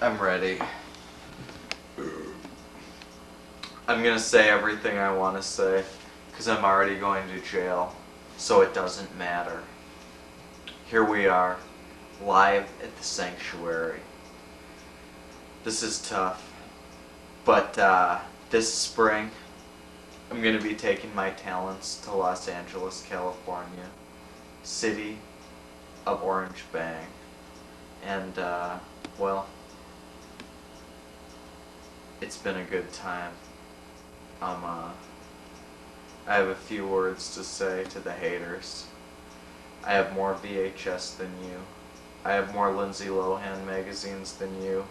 I'm ready. I'm gonna say everything I want to say, because I'm already going to jail, so it doesn't matter. Here we are, live at the sanctuary. This is tough, but this spring, I'm gonna be taking my talents to Los Angeles, California, city of Orange Bang, and well, it's been a good time. I have a few words to say to the haters. I have more VHS than you. I have more Lindsay Lohan magazines than you.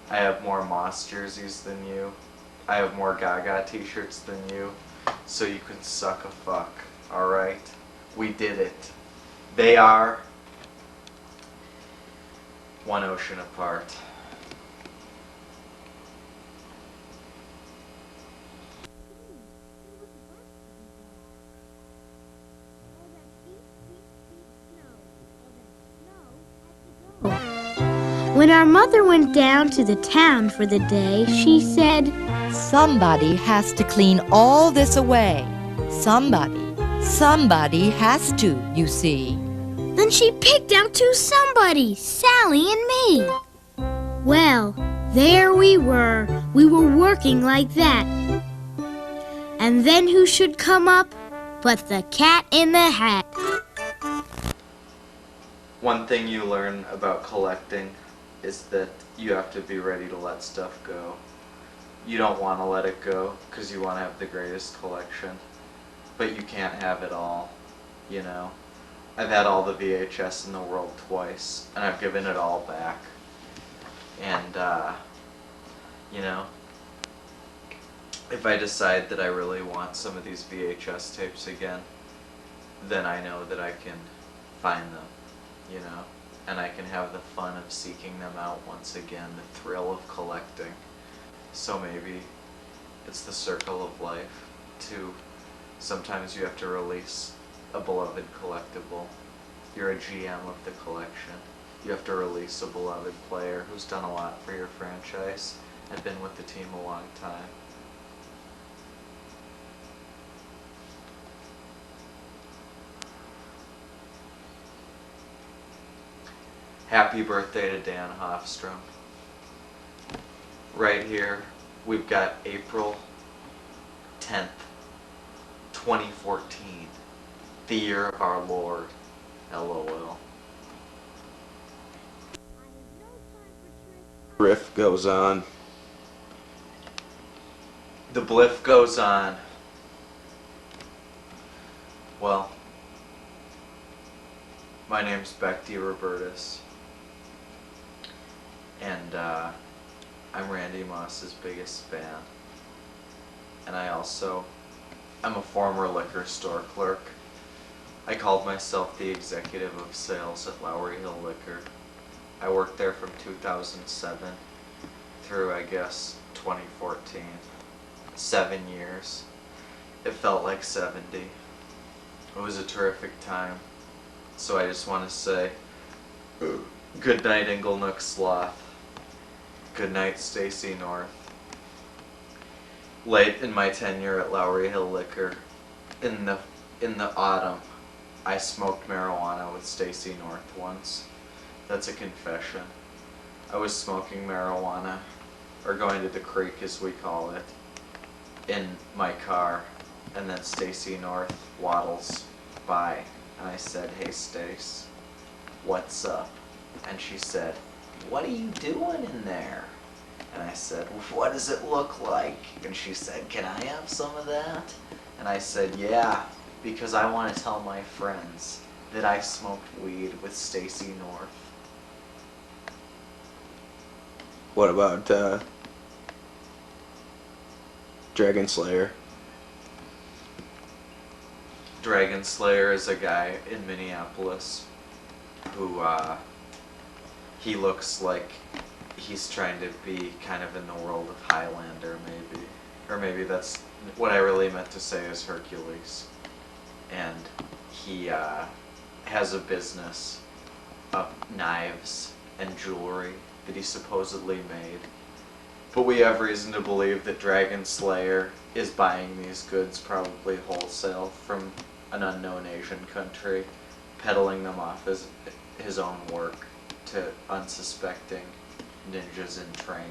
I have more Moss jerseys than you. I have more Gaga t-shirts than you. So you can suck a fuck, alright? We did it. They are one ocean apart. When our mother went down to the town for the day, she said, "Somebody has to clean all this away. Somebody has to, you see." Then she picked out two somebodies, Sally and me. Well, there we were. We were working like that. And then who should come up but the Cat in the Hat? One thing you learn about collecting is that you have to be ready to let stuff go. You don't want to let it go because you want to have the greatest collection, but you can't have it all, you know. I've had all the VHS in the world twice, and I've given it all back. And, you know, if I decide that I really want some of these VHS tapes again, then I know that I can find them, you know, and I can have the fun of seeking them out once again, the thrill of collecting. So maybe it's the circle of life, too. Sometimes you have to release a beloved collectible. You're a GM of the collection. You have to release a beloved player who's done a lot for your franchise and been with the team a long time. Happy birthday to Dan Hofstrom. Right here, we've got April 10th, 2014, the year of our Lord, LOL. Riff goes on. The bliff goes on. Well, my name's Beck, DeRobertis. And I'm Randy Moss's biggest fan. And I'm a former liquor store clerk. I called myself the executive of sales at Lowry Hill Liquor. I worked there from 2007 through, I guess, 2014. 7 years. It felt like 70. It was a terrific time. So I just want to say, good night, Inglenook Sloth. Good night, Stacy North. Late in my tenure at Lowry Hill Liquor, in the autumn, I smoked marijuana with Stacy North once. That's a confession. I was smoking marijuana, or going to the creek as we call it, in my car, and then Stacy North waddles by, and I said, "Hey Stace, what's up?" And she said, "What are you doing in there?" And I said, "What does it look like?" And she said, "Can I have some of that?" And I said, "Yeah, because I want to tell my friends that I smoked weed with Stacy North." What about Dragon Slayer? Dragon Slayer is a guy in Minneapolis who, he looks like he's trying to be kind of in the world of Highlander, maybe. Or maybe that's what I really meant to say is Hercules. And he has a business of knives and jewelry that he supposedly made. But we have reason to believe that Dragon Slayer is buying these goods probably wholesale from an unknown Asian country, peddling them off as his own work to unsuspecting ninjas in training.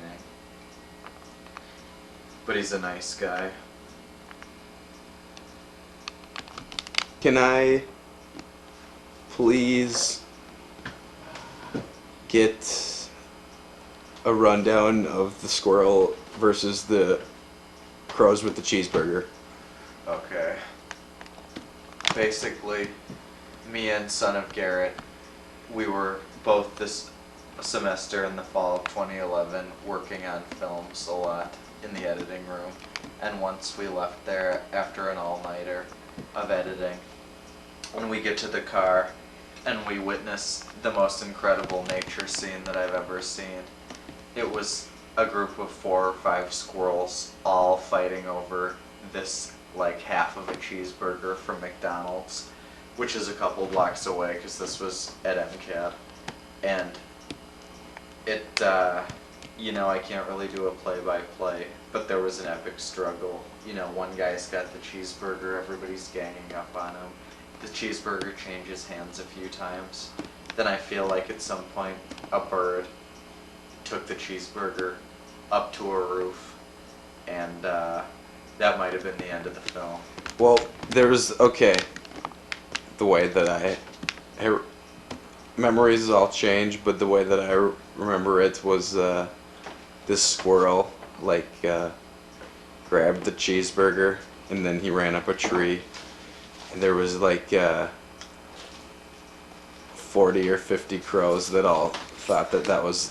But he's a nice guy. Can I please get a rundown of the squirrel versus the crows with the cheeseburger? Okay. Basically, me and Son of Garrett, we were both this semester in the fall of 2011 working on films a lot in the editing room. And once we left there after an all-nighter of editing, when we get to the car and we witness the most incredible nature scene that I've ever seen. It was a group of 4 or 5 squirrels all fighting over this like half of a cheeseburger from McDonald's, which is a couple blocks away because this was at MCAD. And it, you know, I can't really do a play-by-play, but there was an epic struggle. You know, one guy's got the cheeseburger, everybody's ganging up on him. The cheeseburger changes hands a few times. Then I feel like at some point a bird took the cheeseburger up to a roof, and that might have been the end of the film. Well, okay, the way that I memories all change, but the way that I remember it was this squirrel grabbed the cheeseburger and then he ran up a tree, and there was 40 or 50 crows that all thought that was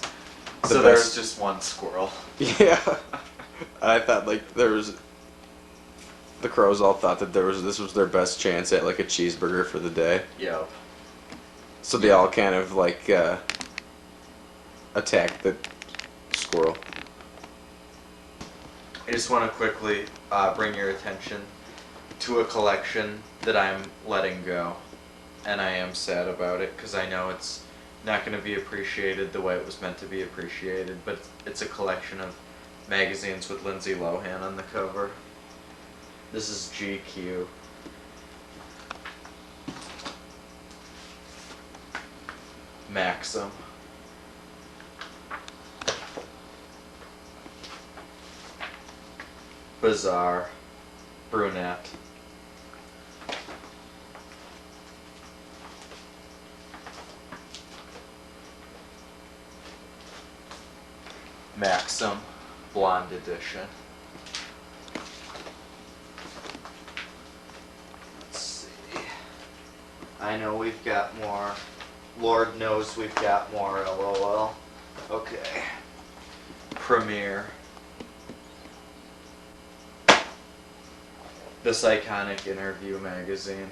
the so best. there's just one squirrel. Yeah. I thought the crows all thought that this was their best chance at a cheeseburger for the day. Yep. So they all kind of attacked the squirrel. I just want to quickly bring your attention to a collection that I'm letting go, and I am sad about it because I know it's not going to be appreciated the way it was meant to be appreciated, but it's a collection of magazines with Lindsay Lohan on the cover. This is GQ. Maxim. Bizarre. Brunette. Maxim Blonde Edition. Let's see. I know we've got more. Lord knows we've got more, LOL. Okay. Premiere. This iconic interview magazine.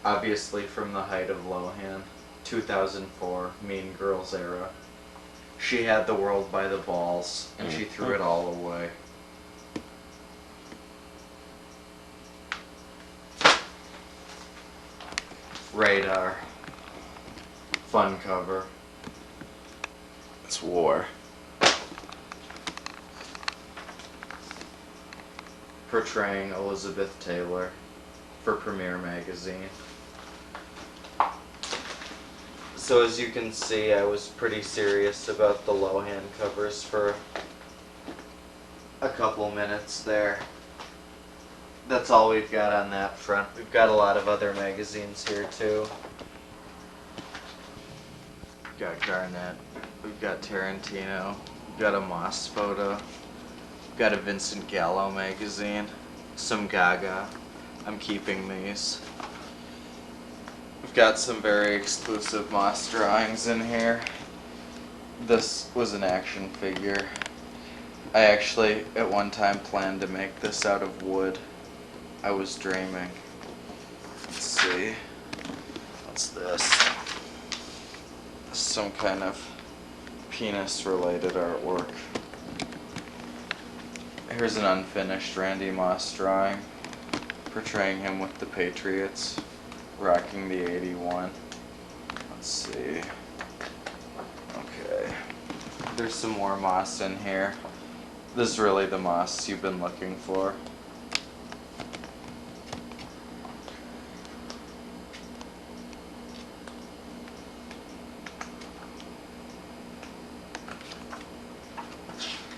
Obviously from the height of Lohan. 2004, Mean Girls era. She had the world by the balls, and she threw it all away. Radar. Fun cover. It's war. Portraying Elizabeth Taylor for Premiere Magazine. So as you can see, I was pretty serious about the Lohan covers for a couple minutes there. That's all we've got on that front. We've got a lot of other magazines here too. We've got Garnett, we've got Tarantino, we've got a Moss photo, we've got a Vincent Gallo magazine, some Gaga. I'm keeping these. We've got some very exclusive Moss drawings in here. This was an action figure. I actually, at one time, planned to make this out of wood. I was dreaming. Let's see. What's this? This is some kind of penis-related artwork. Here's an unfinished Randy Moss drawing, portraying him with the Patriots, rocking the 81. Let's see. Okay. there's some more moss in here. This is really the moss you've been looking for.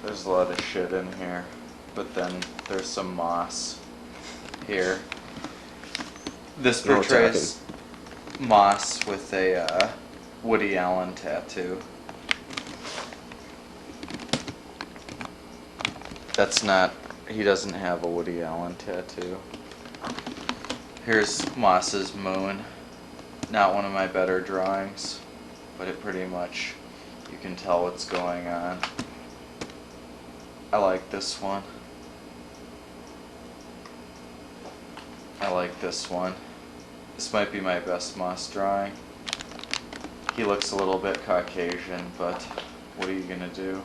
There's a lot of shit in here, but then there's some moss here. This No portrays Moss with a Woody Allen tattoo. That's not, he doesn't have a Woody Allen tattoo. Here's Moss's moon. Not one of my better drawings, but it pretty much, you can tell what's going on. I like this one. I like this one. This might be my best Moss drawing. He looks a little bit Caucasian, but what are you gonna do?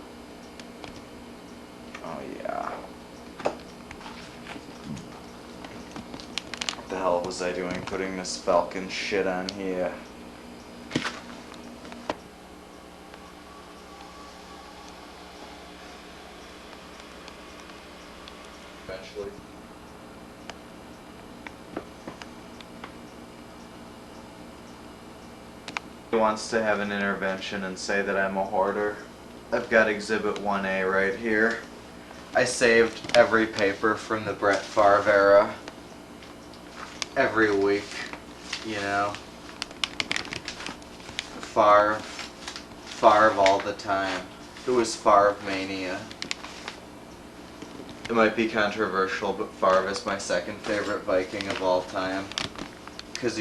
Oh yeah. What the hell was I doing putting this Falcon shit on here? Eventually. He wants to have an intervention and say that I'm a hoarder. I've got Exhibit 1A right here. I saved every paper from the Brett Favre era. Every week, you know. Favre all the time. It was Favre mania. It might be controversial, but Favre is my second favorite Viking of all time. Because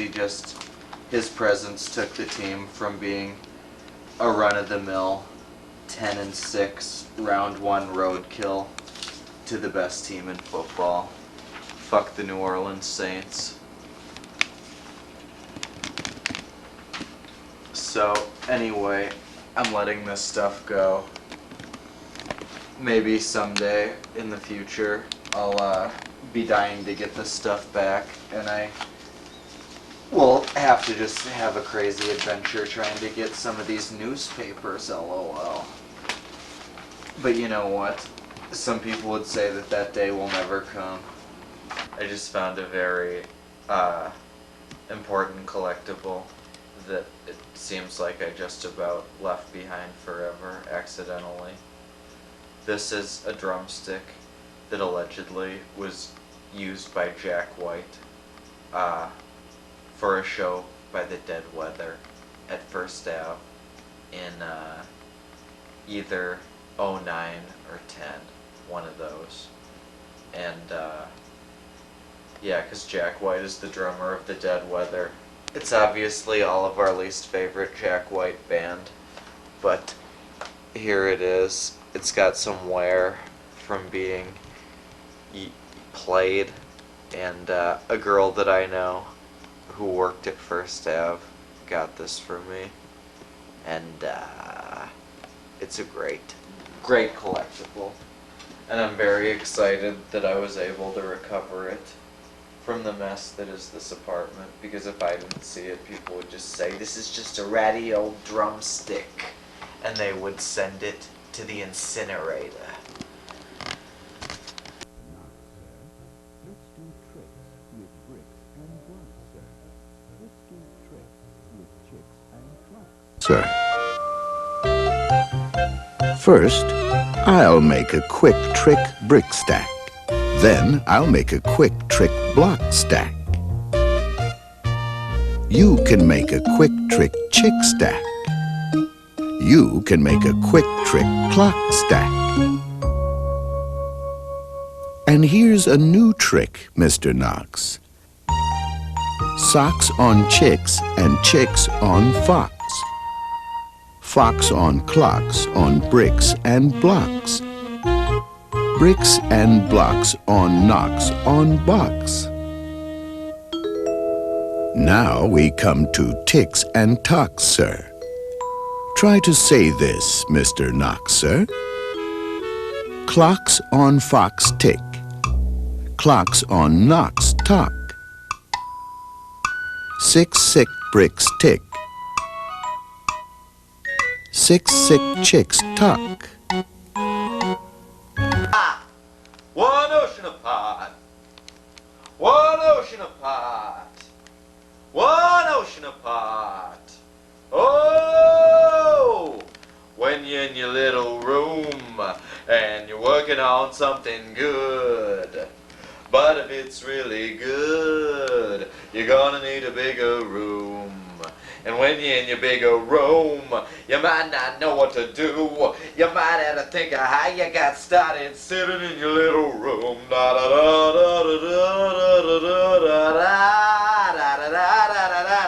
his presence took the team from being a run-of-the-mill 10-6 round one roadkill to the best team in football. Fuck the New Orleans Saints. So anyway, I'm letting this stuff go. Maybe someday in the future I'll be dying to get this stuff back, and I will have to just have a crazy adventure trying to get some of these newspapers, LOL. But you know what? Some people would say that that day will never come. I just found a very important collectible that it seems like I just about left behind forever accidentally. This is a drumstick that allegedly was used by Jack White for a show by the Dead Weather at First Ave in either 09 or 10, one of those. And yeah, because Jack White is the drummer of the Dead Weather. It's obviously all of our least favorite Jack White band, but here it is. It's got some wear from being played, and a girl that I know who worked at First Ave got this for me, and it's a great collectible, and I'm very excited that I was able to recover it from the mess that is this apartment, because if I didn't see it, people would just say, this is just a ratty old drumstick, and they would send it to the incinerator. Sir. First, I'll make a quick trick brick stack. Then I'll make a quick trick block stack. You can make a quick trick chick stack. You can make a quick trick clock stack. And here's a new trick, Mr. Knox. Socks on chicks and chicks on fox. Fox on clocks on bricks and blocks. Bricks and blocks on knocks on box. Now we come to ticks and tocks, sir. Try to say this, Mr. Knox, sir. Clocks on fox tick. Clocks on knocks tock. 6 sick bricks tick. 6 sick chicks tuck. One ocean apart. One ocean apart. One ocean apart. Oh! When you're in your little room and you're working on something good. But if it's really good, you're gonna need a bigger room. And when you're in your bigger room, you might not know what to do. You might have to think of how you got started sitting in your little room. Da da da da da da da da da da da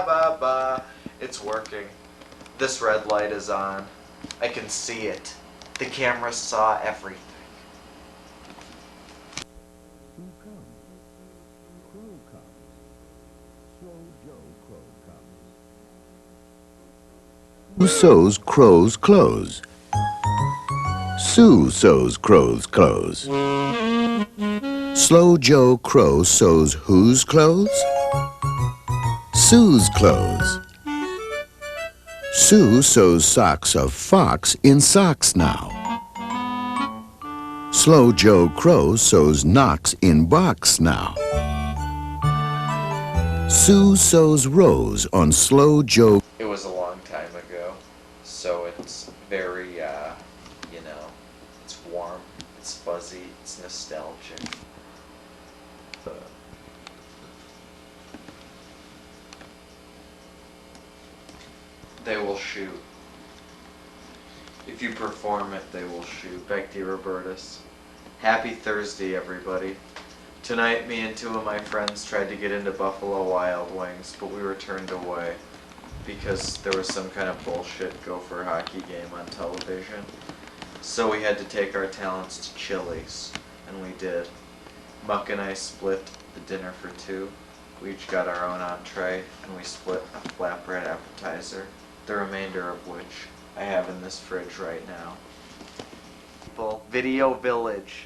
da da. It's working. This red light is on. I can see it. The camera saw everything. Who sews crow's clothes? Sue sews crow's clothes. Slow Joe Crow sews whose clothes? Sue's clothes. Sue sews socks of Fox in socks now. Slow Joe Crow sews knocks in box now. Sue sews rows on Slow Joe. It was a long time ago, so it's very, it's warm, it's fuzzy, it's nostalgic. They will shoot. If you perform it, they will shoot. Beck, DeRobertis. Happy Thursday, everybody. Tonight, me and 2 of my friends tried to get into Buffalo Wild Wings, but we were turned away because there was some kind of bullshit Gopher hockey game on television. So we had to take our talents to Chili's, and we did. Muck and I split the dinner for 2. We each got our own entree, and we split a flatbread appetizer, the remainder of which I have in this fridge right now. Video Village.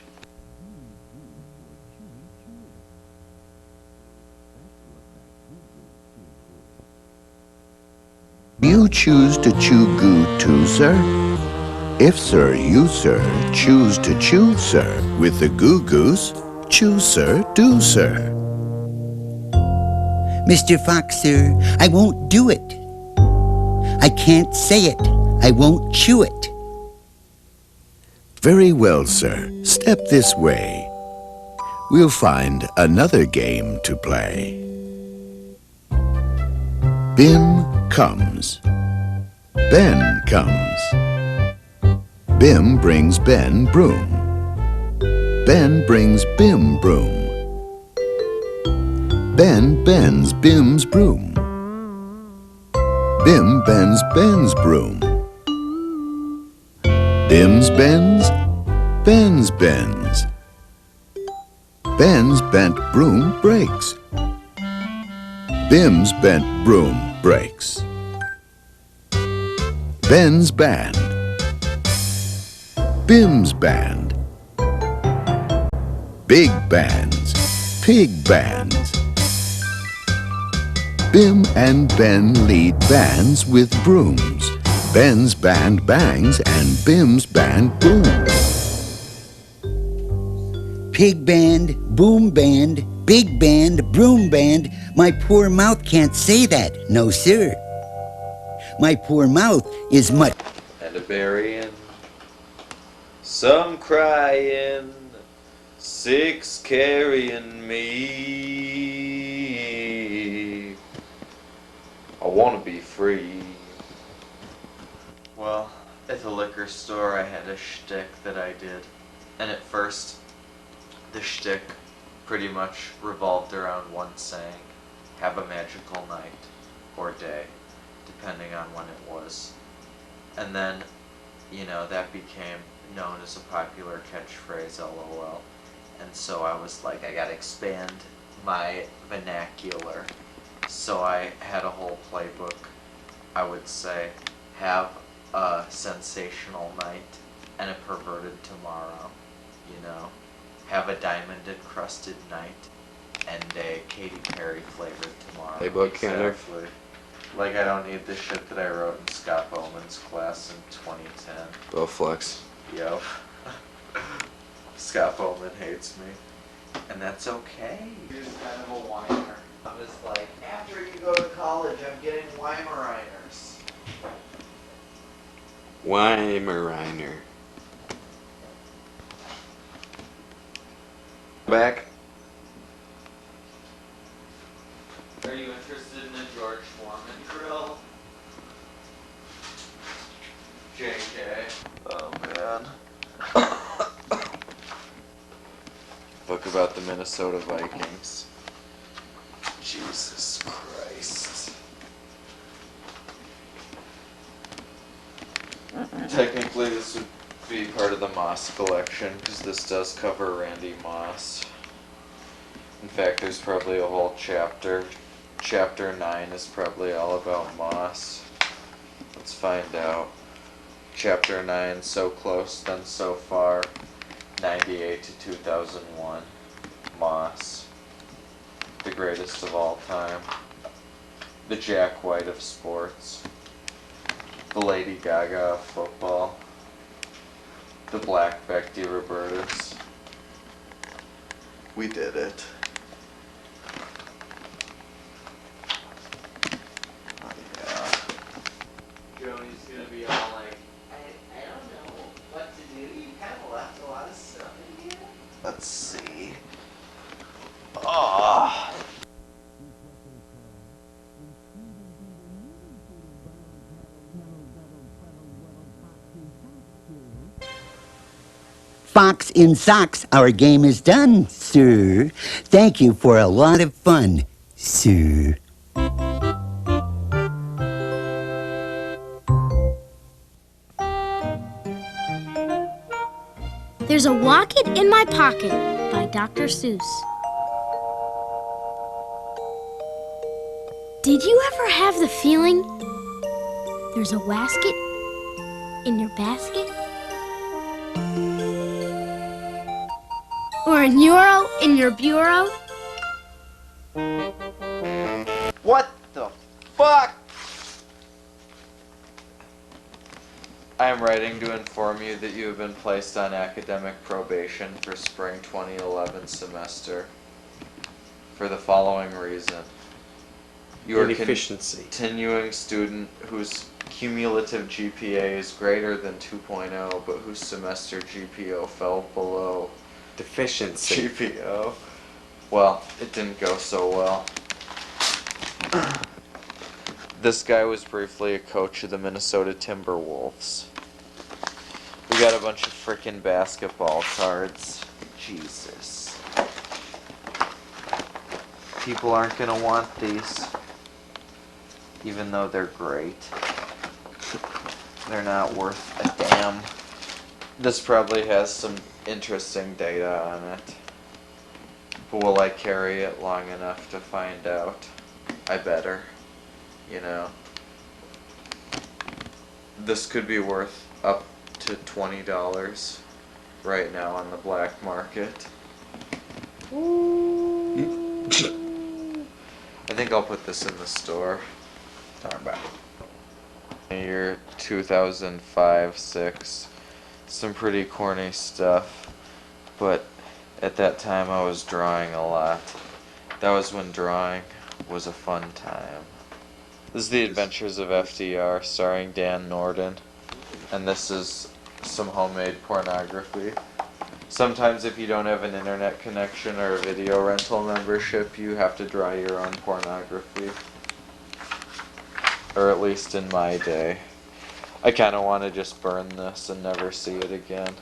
You choose to chew goo too, sir? If, sir, you, sir, choose to chew, sir, with the goo goose, chew, sir, do, sir. Mr. Fox, sir, I won't do it. I can't say it. I won't chew it. Very well, sir. Step this way. We'll find another game to play. Bim comes. Ben comes. Bim brings Ben broom. Ben brings Bim broom. Ben bends Bim's broom. Bim bends Ben's broom. Bim's bends, Ben's bends. Ben's bent broom breaks. Bim's bent broom breaks. Ben's band. Bim's band. Big bands, pig bands. Bim and Ben lead bands with brooms. Ben's band bangs and Bim's band booms. Pig band, boom band, big band, broom band. My poor mouth can't say that. No, sir. My poor mouth is much. And a burying, some crying, 6 carrying me. I want to be free. Well, at the liquor store I had a shtick that I did. And at first, the shtick pretty much revolved around one saying, have a magical night or day, depending on when it was. And then, that became known as a popular catchphrase, LOL. And so I was like, I gotta expand my vernacular. So I had a whole playbook. I would say, have a sensational night and a perverted tomorrow, have a diamond encrusted night Day Katy Perry flavored tomorrow. Playbook kind of. Exactly. Like I don't need the shit that I wrote in Scott Bowman's class in 2010. Bowflex. Yep. Scott Bowman hates me. And that's okay. He's kind of a whiner. I'm just like, after you go to college, I'm getting Weimaraners. Weimaraner. Back. Are you interested in a George Foreman grill? JK. Oh man. Book about the Minnesota Vikings. Jesus Christ. Technically this would be part of the Moss collection because this does cover Randy Moss. In fact, there's probably a whole chapter. Chapter 9 is probably all about Moss. Let's find out. Chapter 9, So Close Then So Far, 98 to 2001. Moss. The greatest of all time. The Jack White of sports. The Lady Gaga of football. The Black Beck DeRobertis. We did it. Oh yeah. Joni's gonna be all like, I don't know what to do. You kind of left a lot of stuff in here. Let's see. Ah. Fox in socks, our game is done, sir. Thank you for a lot of fun, sir. There's a Rocket in My Pocket by Dr. Seuss. Did you ever have the feeling there's a wasket in your basket? Or an euro in your bureau? What the fuck? I am writing to inform you that you have been placed on academic probation for spring 2011 semester for the following reason. You are a Inefficiency. continuing student whose cumulative GPA is greater than 2.0 but whose semester GPO fell below Deficiency. GPO. Well, it didn't go so well. This guy was briefly a coach of the Minnesota Timberwolves. We got a bunch of frickin' basketball cards. Jesus. People aren't gonna want these. Even though they're great. They're not worth a damn. This probably has some interesting data on it. But will I carry it long enough to find out? I better. You know. This could be worth up to $20 right now on the black market. I think I'll put this in the store. Talk about Year 2005-06. Some pretty corny stuff, but at that time I was drawing a lot. That was when drawing was a fun time. This is The Adventures of FDR, starring Dan Norden, and this is some homemade pornography. Sometimes if you don't have an internet connection or a video rental membership, you have to draw your own pornography. Or at least in my day. I kind of want to just burn this and never see it again.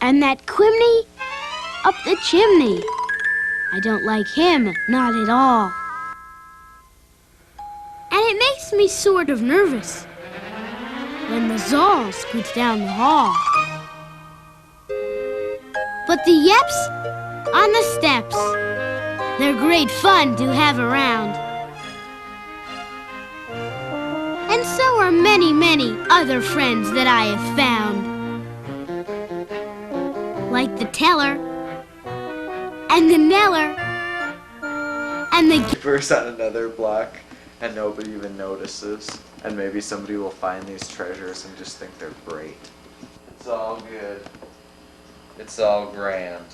And that Quimney up the chimney. I don't like him, not at all. And it makes me sort of nervous when the Zal scoots down the hall. But the Yeps on the steps, they're great fun to have around. And so are men. many, many other friends that I have found. Like the teller, and the Neller, and the Neighbors on another block, and nobody even notices. And maybe somebody will find these treasures and just think they're great. It's all good. It's all grand.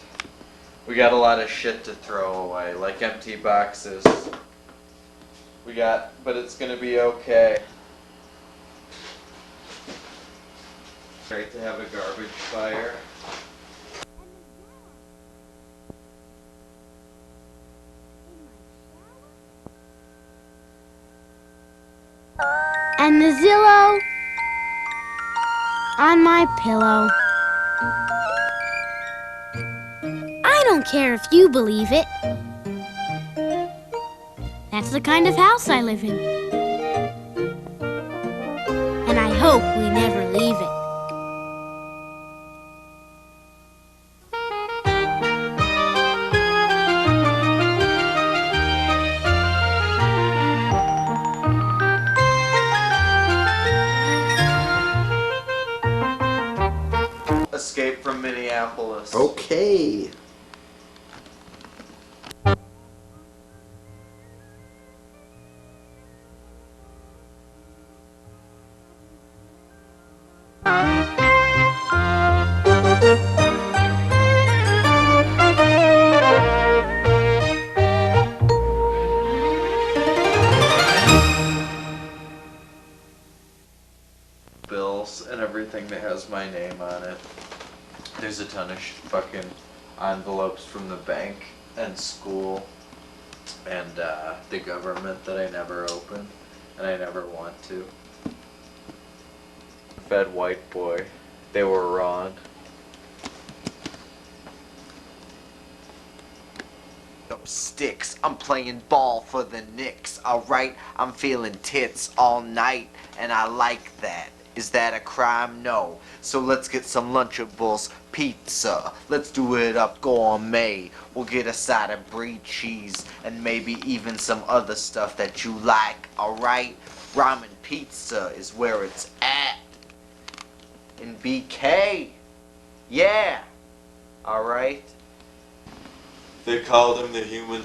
We got a lot of shit to throw away, like empty boxes. But it's gonna be okay. Great to have a garbage fire. and the Zillow on my pillow. I don't care if you believe it. That's the kind of house I live in. And I hope we never leave it. Escape from Minneapolis. Okay. Bills and everything that has my name on it. There's a ton of fucking envelopes from the bank and school and the government that I never open and I never want to. Fed white boy. They were wrong. Sticks, I'm playing ball for the Knicks, alright? I'm feeling tits all night, and I like that. Is that a crime? No. So let's get some Lunchables pizza. Let's do it up gourmet. We'll get a side of brie cheese, and maybe even some other stuff that you like, alright? Ramen pizza is where it's at. In BK. Yeah. Alright? They called him the human